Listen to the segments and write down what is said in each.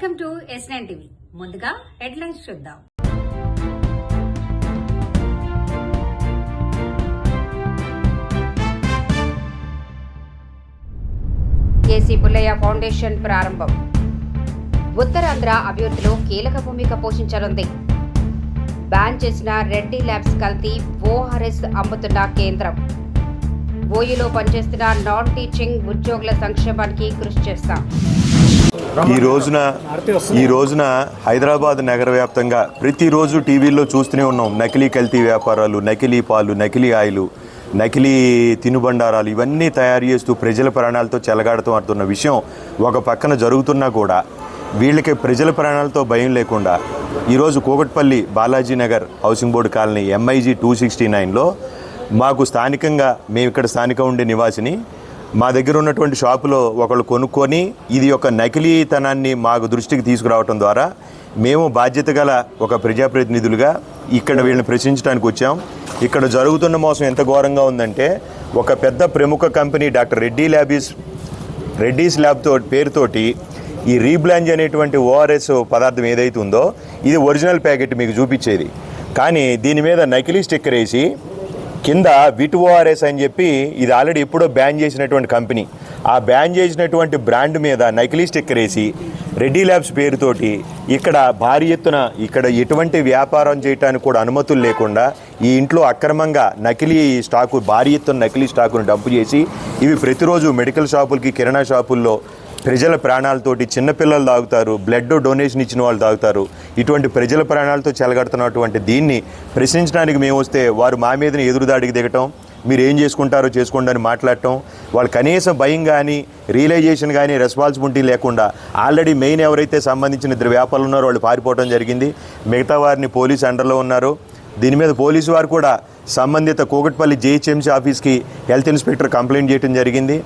Welcome to S9 TV. ముందుగా headlines చూద్దాం. KC Pullaiah foundation ప్రారంభం ఉత్తరాంధ్ర అభివృద్ధిలో కీలక భూమిక పోషించనుంది. బ్యాన్ చేసిన రెడ్డి ల్యాబ్స్ కల్తీ ఓఆర్ఎస్ అమ్ముతున్న కేంద్రం. ఓయూలో పనిచేస్తున్న నాన్ టీచింగ్ ఉద్యోగుల సంక్షేమానికి కృషి చేస్తాం. ఈ రోజున హైదరాబాద్ నగర వ్యాప్తంగా ప్రతిరోజు టీవీల్లో చూస్తూనే ఉన్నాం. నకిలీ కల్తీ వ్యాపారాలు, నకిలీ పాలు, నకిలీ ఆయిలు, నకిలీ తినుబండారాలు ఇవన్నీ తయారు చేస్తూ ప్రజల ప్రాణాలతో చెలగాడుతున్న విషయం ఒక పక్కన జరుగుతున్నా కూడా వీళ్ళకి ప్రజల ప్రాణాలతో భయం లేకుండా ఈరోజు Kukatpally Balaji Nagar housing board colony MIG 269లో మాకు స్థానికంగా మేము ఇక్కడ స్థానికంగా ఉండే నివాసిని మా దగ్గర ఉన్నటువంటి షాపులో ఒకళ్ళు కొనుక్కొని ఇది ఒక నకిలీతనాన్ని మాకు దృష్టికి తీసుకురావడం ద్వారా మేము బాధ్యత గల ఒక ప్రజాప్రతినిధులుగా ఇక్కడ వీళ్ళని ప్రశ్నించడానికి వచ్చాం. ఇక్కడ జరుగుతున్న మోసం ఎంత ఘోరంగా ఉందంటే ఒక పెద్ద ప్రముఖ కంపెనీ డాక్టర్ రెడ్డీస్ ల్యాబ్ పేరుతోటి ఈ రీబ్లాంజ్ అనేటువంటి ORS పదార్థం ఏదైతే ఉందో ఇది ఒరిజినల్ ప్యాకెట్ మీకు చూపించేది. కానీ దీని మీద నకిలీ స్టిక్కర్ వేసి కింద విట్ ORS అని చెప్పి ఇది ఆల్రెడీ ఎప్పుడో బ్యాన్ చేసినటువంటి కంపెనీ, ఆ బ్యాన్ చేసినటువంటి బ్రాండ్ మీద నకిలీ స్టిక్కర్ వేసి రెడ్డి ల్యాబ్స్ పేరుతోటి ఇక్కడ భారీ ఎత్తున ఇక్కడ ఎటువంటి వ్యాపారం చేయడానికి కూడా అనుమతులు లేకుండా ఈ ఇంట్లో అక్రమంగా నకిలీ స్టాకు భారీ ఎత్తున నకిలీ స్టాకును డంపు చేసి ఇవి ప్రతిరోజు మెడికల్ షాపులకి, కిరాణా షాపుల్లో ప్రజల ప్రాణాలతోటి చిన్నపిల్లలు తాగుతారు, బ్లడ్ డొనేషన్ ఇచ్చిన వాళ్ళు తాగుతారు. ఇటువంటి ప్రజల ప్రాణాలతో చెలగడుతున్నటువంటి దీన్ని ప్రశ్నించడానికి మేము వస్తే వారు మా మీదనే ఎదురుదాడికి దిగటం, మీరు ఏం చేసుకుంటారో చేసుకోండి అని మాట్లాడటం, వాళ్ళు కనీసం భయం కానీ రియలైజేషన్ కానీ రెస్పాన్సిబిలిటీ లేకుండా ఆల్రెడీ మెయిన్ ఎవరైతే సంబంధించిన ఇద్దరు వ్యాపారులు ఉన్నారో వాళ్ళు పారిపోవడం జరిగింది. మిగతా వారిని పోలీసు అండర్లో ఉన్నారు. దీని మీద పోలీసు వారు కూడా సంబంధిత కూకట్పల్లి GHMC ఆఫీస్కి హెల్త్ ఇన్స్పెక్టర్ కంప్లైంట్ చేయడం జరిగింది.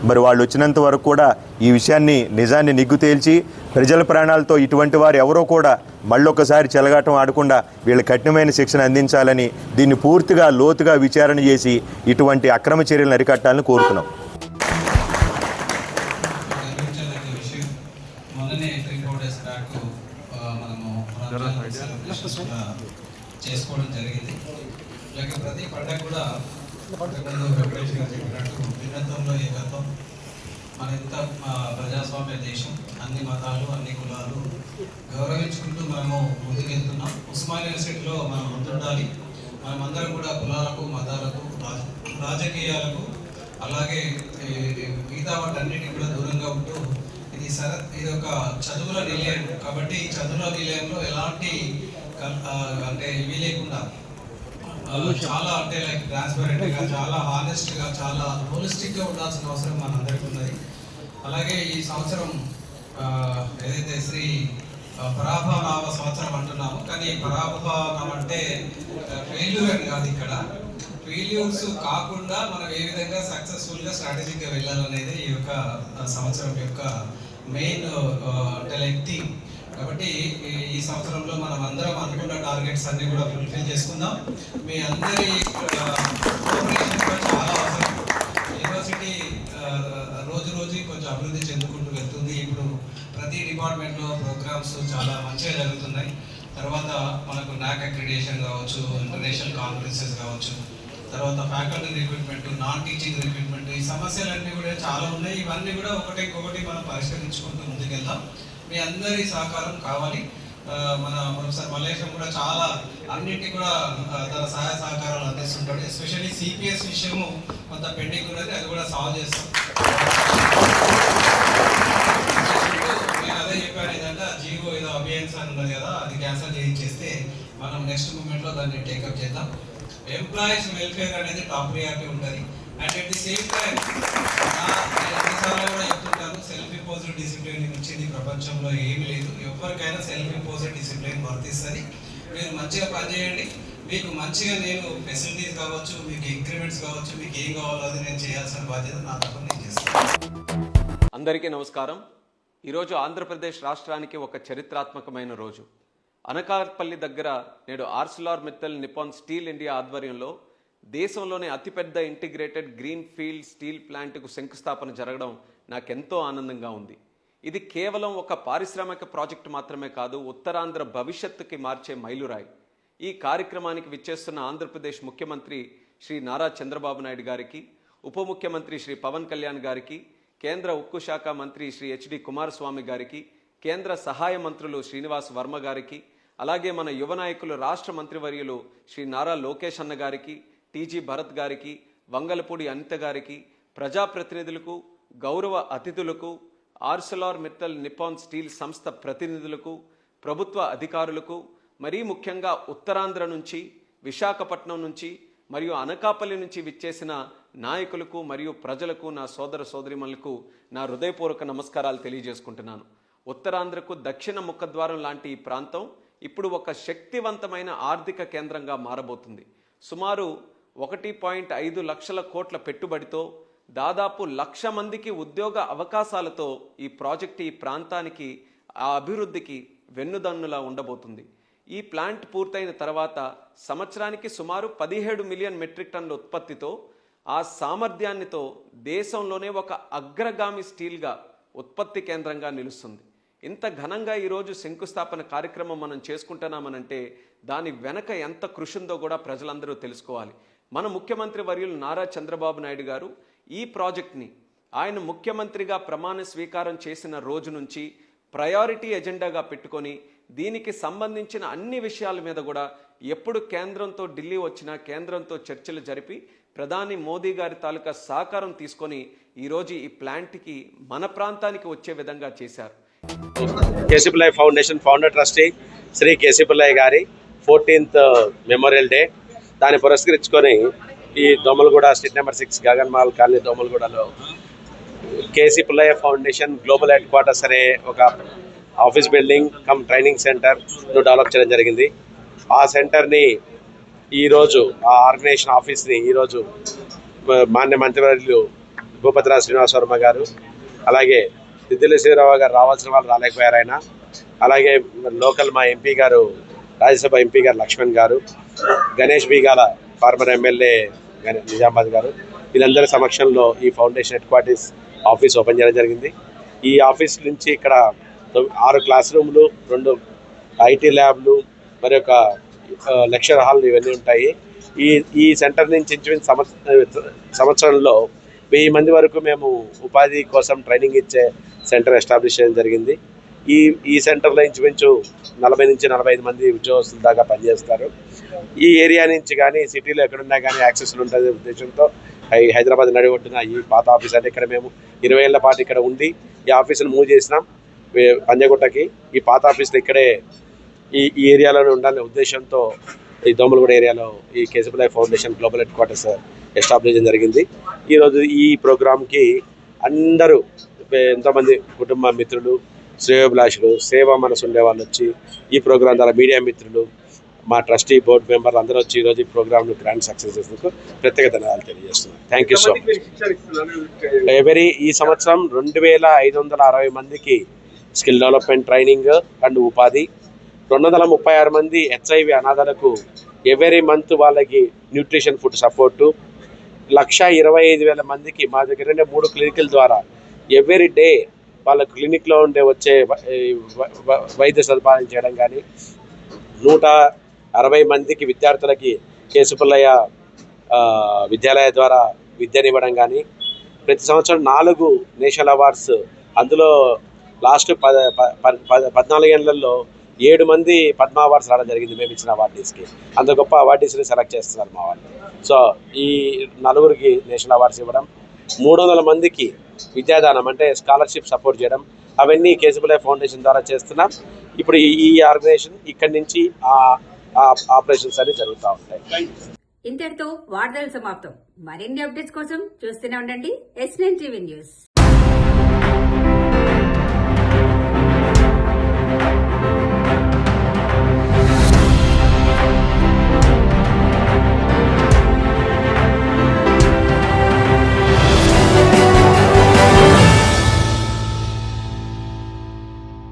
మరి వాళ్ళు వచ్చినంత వరకు కూడా ఈ విషయాన్ని నిజాన్ని నిగ్గు తేల్చి ప్రజల ప్రాణాలతో ఇటువంటి వారు ఎవరో కూడా మళ్ళొకసారి చెలగాటం ఆడకుండా వీళ్ళ కఠినమైన శిక్షణ అందించాలని, దీన్ని పూర్తిగా లోతుగా విచారణ చేసి ఇటువంటి అక్రమ చర్యలను అరికట్టాలని కోరుతున్నాం. చేసుకోవడం జరిగింది. లేక ప్రతి పండుగ కూడా చెప్పినట్టు భిన్నత్వంలో ఏకత్వం. మన ఇంత ప్రజాస్వామ్య దేశం, అన్ని మతాలు, అన్ని కులాలు గౌరవించుకుంటూ మనము ముందుకెళ్తున్నాం. ఉస్మానియా యూనివర్సిటీలో మనం ముందుండాలి. మనమందరం కూడా కులాలకు, మతాలకు, రాజకీయాలకు అలాగే మిగతా వాటన్నిటికి కూడా దూరంగా ఉంటూ ఇది ఒక చదువుల నిలయం కాబట్టి ఈ చదువుల నిలయంలో ఎలాంటి అంటే ఇవి లేకుండా చాలా అంటే లైక్ ట్రాన్స్పరెంట్గా, చాలా హానెస్ట్గా, చాలా హోలిస్టిక్గా ఉండాల్సిన అవసరం మనందరికీ ఉన్నది. అలాగే ఈ సంవత్సరం ఏదైతే శ్రీ పరాభవనామ సంవత్సరం అంటున్నాము, కానీ పరాభవనం అంటే ఫెయిల్యూర్ అని కాదు. ఇక్కడ ఫెయిల్యూర్స్ కాకుండా మనం ఏ విధంగా సక్సెస్ఫుల్గా స్ట్రాటజిక్గా వెళ్ళాలనేది ఈ యొక్క సంవత్సరం యొక్క మెయిన్ అంటే లైక్ థీమ్. కాబట్టి ఈ సంవత్సరంలో మనం అందరం అనుకున్న టార్గెట్స్ అన్ని కూడా ఫుల్ఫిల్ చేసుకుందాం. మీ అందరి కోఆపరేషన్ కూడా చాలా అవసరం. యూనివర్సిటీ రోజు కొంచెం అభివృద్ధి చెందుకుంటూ వెళ్తుంది. ఇప్పుడు ప్రతి డిపార్ట్మెంట్లో ప్రోగ్రామ్స్ చాలా మంచిగా జరుగుతున్నాయి. తర్వాత మనకు NAAC అక్రిడిటేషన్ కావచ్చు, ఇంటర్నేషనల్ కాన్ఫరెన్సెస్ కావచ్చు, తర్వాత faculty recruitment, non teaching recruitment, ఈ సమస్యలన్నీ కూడా చాలా ఉన్నాయి. ఇవన్నీ కూడా ఒకటి మనం పరిష్కరించుకుంటూ ముందుకెళ్దాం. మీ అందరి సహకారం కావాలి. మన ప్రొఫెసర్ మల్లేశం కూడా చాలా అన్నింటికి కూడా తన సహాయ సహకారాలు అందిస్తుంటాడు. ఎస్పెషల్లీ CPS విషయము కొంత పెండింగ్ ఉన్నది, అది కూడా సాల్వ్ చేస్తాం. నేను అదే చెప్పాను, ఏదంటే జీవో ఏదో అభియాన్స్ అని ఉన్నది కదా, అది క్యాన్సిల్ చేయించేస్తే మనం నెక్స్ట్ మూమెంట్లో దాన్ని టేకప్ చేద్దాం. ఎంప్లాయీస్ వెల్ఫేర్ అనేది టాప్ ప్రియారిటీ ఉంటుంది. And at the same time కూడా చెప్తుంటాను, సెల్ఫ్ ఇంపోజ్డ్ డిసిప్లిన్ ఇచ్చింది ప్రపంచంలో ఏమీ లేదు. ఎవరికైనా సెల్ఫ్ ఇంపోజ్డ్ డిసిప్లిన్ వర్తిస్తుంది. మీరు మంచిగా పనిచేయండి. మీకు మంచిగా నేను ఫెసిలిటీస్ కావచ్చు, మీకు ఇంక్రిమెంట్స్ కావచ్చు, మీకు ఏం కావాలో అది నేను చేయాల్సిన బాధ్యత నా తరఫున నేను చేస్తాను. అందరికీ నమస్కారం. ఈరోజు ఆంధ్రప్రదేశ్ రాష్ట్రానికి ఒక చరిత్రాత్మకమైన రోజు. అనకాపల్లి దగ్గర నేడు ArcelorMittal నిపాన్ స్టీల్ ఇండియా ఆధ్వర్యంలో దేశంలోనే అతిపెద్ద ఇంటిగ్రేటెడ్ గ్రీన్ ఫీల్డ్ స్టీల్ ప్లాంట్కు శంకుస్థాపన జరగడం నాకెంతో ఆనందంగా ఉంది. ఇది కేవలం ఒక పారిశ్రామిక ప్రాజెక్టు మాత్రమే కాదు, ఉత్తరాంధ్ర భవిష్యత్తుకి మార్చే మైలురాయి. ఈ కార్యక్రమానికి విచ్చేస్తున్న ఆంధ్రప్రదేశ్ ముఖ్యమంత్రి శ్రీ నారా చంద్రబాబు నాయుడు గారికి, ఉప ముఖ్యమంత్రి శ్రీ పవన్ కళ్యాణ్ గారికి, కేంద్ర ఉక్కు శాఖ మంత్రి శ్రీ హెచ్డి కుమారస్వామి గారికి, కేంద్ర సహాయ మంత్రులు శ్రీనివాస్ వర్మ గారికి, అలాగే మన యువ నాయకులు రాష్ట్ర మంత్రివర్యులు శ్రీ నారా లోకేష్ అన్న గారికి, టీజీ భరత్ గారికి, వంగలపూడి అనిత గారికి, ప్రజాప్రతినిధులకు, గౌరవ అతిథులకు, ఆర్సెలార్ మిట్టల్ నిప్పాన్ స్టీల్ సంస్థ ప్రతినిధులకు, ప్రభుత్వ అధికారులకు, మరీ ముఖ్యంగా ఉత్తరాంధ్ర నుంచి, విశాఖపట్నం నుంచి మరియు అనకాపల్లి నుంచి విచ్చేసిన నాయకులకు మరియు ప్రజలకు, నా సోదర సోదరిమణులకు నా హృదయపూర్వక నమస్కారాలు తెలియజేసుకుంటున్నాను. ఉత్తరాంధ్రకు దక్షిణ ముఖద్వారం లాంటి ఈ ప్రాంతం ఇప్పుడు ఒక శక్తివంతమైన ఆర్థిక కేంద్రంగా మారబోతుంది. సుమారు 1.5 లక్షల కోట్ల పెట్టుబడితో, దాదాపు 1,00,000 మందికి ఉద్యోగ అవకాశాలతో ఈ ప్రాజెక్టు ఈ ప్రాంతానికి, ఆ అభివృద్ధికి వెన్నుదన్నులా ఉండబోతుంది. ఈ ప్లాంట్ పూర్తయిన తర్వాత సంవత్సరానికి సుమారు 17 మిలియన్ మెట్రిక్ టన్నుల ఉత్పత్తితో, ఆ సామర్థ్యాన్నితో దేశంలోనే ఒక అగ్రగామి స్టీల్గా, ఉత్పత్తి కేంద్రంగా నిలుస్తుంది. ఇంత ఘనంగా ఈరోజు శంకుస్థాపన కార్యక్రమం మనం చేసుకుంటున్నామనంటే దాని వెనక ఎంత కృషి ఉందో కూడా ప్రజలందరూ తెలుసుకోవాలి. మన ముఖ్యమంత్రి వర్యులు నారా చంద్రబాబు నాయుడు గారు ఈ ప్రాజెక్ట్ని ఆయన ముఖ్యమంత్రిగా ప్రమాణ స్వీకారం చేసిన రోజు నుంచి ప్రయారిటీ ఎజెండాగా పెట్టుకొని, దీనికి సంబంధించిన అన్ని విషయాల మీద కూడా ఎప్పుడు కేంద్రంతో ఢిల్లీ వచ్చినా కేంద్రంతో చర్చలు జరిపి ప్రధాని మోదీ గారి తాలూకా సహకారం తీసుకొని ఈరోజు ఈ ప్లాంట్కి, మన ప్రాంతానికి వచ్చే విధంగా చేశారు. KC Pullaiah foundation founder trustee Shri KC Pullaiah గారి 14th మెమోరియల్ డే, దాన్ని పురస్కరించుకొని ఈ Domalguda street number 6 Gaganmahal colony దోమలగూడలో KC Pullaiah foundation global headquarters అనే ఒక ఆఫీస్ బిల్డింగ్ కమ్ ట్రైనింగ్ సెంటర్ను డెవలప్ చేయడం జరిగింది. ఆ సెంటర్ని ఈరోజు, ఆ ఆర్గనైజేషన్ ఆఫీస్ని ఈరోజు మాన్య మంత్రివర్యులు భూపతిరాజు శ్రీనివాస్ వర్మ గారు, అలాగే సిద్దిల శ్రీరావు గారు రావాల్సిన వాళ్ళు రాలేకపోయారు ఆయన, అలాగే లోకల్ మా ఎంపీ గారు, రాజ్యసభ ఎంపీ గారు లక్ష్మణ్ గారు, గణేష్ బీగాల ఫార్మర్ ఎమ్మెల్యే నిజామాబాద్ గారు, వీళ్ళందరి సమక్షంలో ఈ foundation head quarters office open చేయడం జరిగింది. ఈ ఆఫీస్ నుంచి ఇక్కడ 6 క్లాస్ రూమ్లు, 2 ఐటీ ల్యాబ్లు, మరి ఒక లెక్చర్ హాల్ ఇవన్నీ ఉంటాయి. ఈ సెంటర్ నుంచి ఇంచుమించు సంవత్సరంలో 1000 మంది వరకు మేము ఉపాధి కోసం ట్రైనింగ్ ఇచ్చే సెంటర్ ఎస్టాబ్లిష్ చేయడం జరిగింది. ఈ సెంటర్లో ఇంచుమించు 40 నుంచి 45 మంది ఉద్యోగస్తుల దాకా పనిచేస్తారు. ఈ ఏరియా నుంచి కానీ సిటీలో ఎక్కడున్నా కానీ యాక్సెస్లు ఉంటుంది ఉద్దేశంతో హైదరాబాద్ నడిగొట్టిన ఈ పాత ఆఫీస్ అంటే ఇక్కడ మేము 20 ఏళ్ల పాటు ఇక్కడ ఉండి ఈ ఆఫీసును మూవ్ చేసినాం పంజగుట్టకి. ఈ పాత ఆఫీసులు ఇక్కడే ఈ ఏరియాలోనే ఉండాలనే ఉద్దేశంతో ఈ దోమలగూడ ఏరియాలో ఈ KC Pullaiah foundation global headquarters establish చేయడం జరిగింది. ఈరోజు ఈ ప్రోగ్రాంకి అందరూ, ఎంతోమంది కుటుంబ మిత్రులు, శ్రేయోభిలాషులు, సేవా మనసు ఉండే వాళ్ళు వచ్చి ఈ ప్రోగ్రాం ద్వారా, మీడియా మిత్రులు, మా ట్రస్టీ బోర్డు మెంబర్లు అందరూ వచ్చి ఈరోజు ఈ ప్రోగ్రామ్ను గ్రాండ్ సక్సెస్ చేసినందుకు ప్రత్యేక ధన్యవాదాలు తెలియజేస్తున్నాను. Thank you so much. ఈ సంవత్సరం 2560 మందికి స్కిల్ డెవలప్మెంట్ ట్రైనింగ్ అండ్ ఉపాధి, 236 మంది HIV అనాథలకు ఎవరీ మంత్ వాళ్ళకి న్యూట్రిషన్ ఫుడ్ సపోర్టు, 125,000 మందికి మా దగ్గర 3 క్లినికల ద్వారా ఎవరీ డే వాళ్ళ క్లినిక్లో వచ్చే వైద్య సదుపాయం చేయడం కానీ, 160 మందికి విద్యార్థులకి కేసీ పుల్లయ్య విద్యాలయ ద్వారా విద్యనివ్వడం కానీ, ప్రతి సంవత్సరం 4 నేషనల్ అవార్డ్స్, అందులో లాస్ట్ 14 ఏళ్లలో 7 మంది పద్మ అవార్డ్స్ రావడం జరిగింది మేము ఇచ్చిన అవార్డీస్కి. అంత గొప్ప అవార్డీస్ని సెలెక్ట్ చేస్తున్నారు మా వాళ్ళు. సో ఈ 4 నేషనల్ అవార్డ్స్ ఇవ్వడం, 300 మందికి విద్యాదానం అంటే స్కాలర్షిప్ సపోర్ట్ చేయడం, అవన్నీ కేసీ పుల్లయ్య ఫౌండేషన్ ద్వారా చేస్తున్నాం. ఇప్పుడు ఈ ఆర్గనైజేషన్ ఇక్కడి నుంచి ఆపరేషన్స్ అన్ని జరుగుతూ ఉంటాయి. ఇంతటితో వార్తలు సమాప్తం. మరిన్ని అప్డేట్స్ కోసం చూస్తూనే ఉండండి S9 TV న్యూస్.